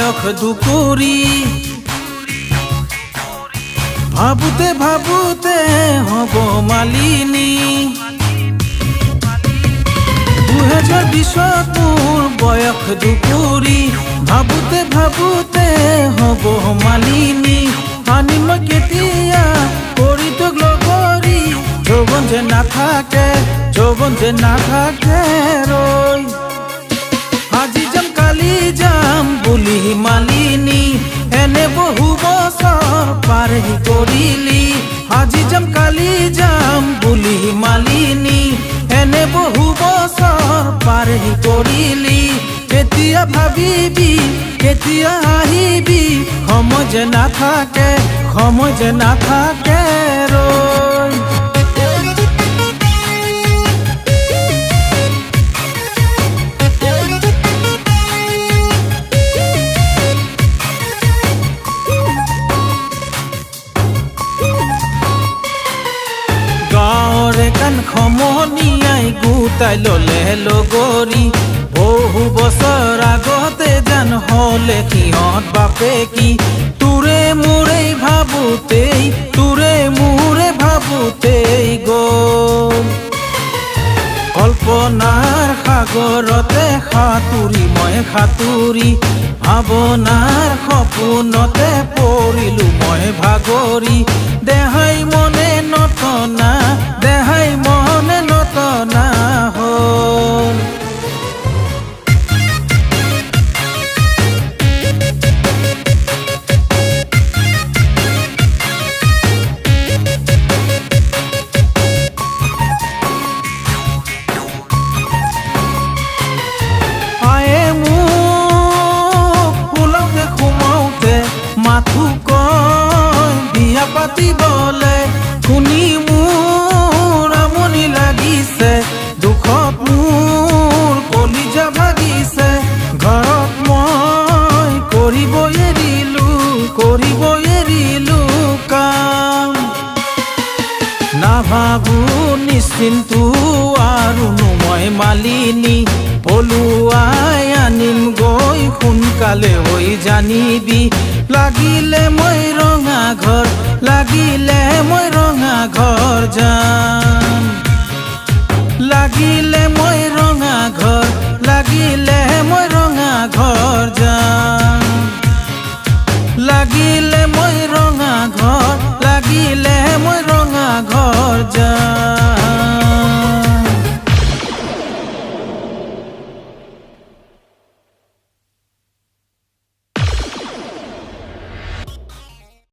বয়স দুপুৰি ভাবুতে ভাবুতে হব মালিনী 2020 মোৰ বয়স দুপুৰি ভাবুতে ভাবুতে হব মালিনী আনিম কেতিয়া কৰি তোক লগৰী যৌৱন যে নাথাকে ৰৈ আজি যাম কালি যাম বুলি মালিনী এনে বহু বছৰ পাৰ কৰিলি আজি যাম কালি যাম বুলি মালিনী এনে বহু বছৰ পাৰ কৰিলি কেতিয়া ভাবিবি কেতিয়া আহিবি সময় যে নাথাকে ৰৈ কান সমনিয়াই গোটাই ললে লগৰী বহু বছৰ আগতে জান হলে সিহঁত বাপে কি তোৰে মোৰে ভাবোতেই গ'ল কল্পনাৰ সাগৰতে সাঁতুৰি ভাৱনাৰ সপোনতে পৰিলো মই ভাগৰি দেহাই মনে নতনা হ'ল মাথু কয় বিয়া পাতিবলে শুনি মোৰ আমনি লাগিছে দুখত মোৰ কলিজা ভাগিছে ঘৰত মই কৰিবই এৰিলো কাম নাভাবো নিশ্চিন্তু আৰু মই মালিনী পলুৱাই আনিম গৈ সোনকালে হৈ জানিবি লাগিলে মই ৰঙা ঘৰ যাম লাগিলে মই ৰঙা ঘৰ যাম লাগিলে মই ৰঙা ঘৰ যাম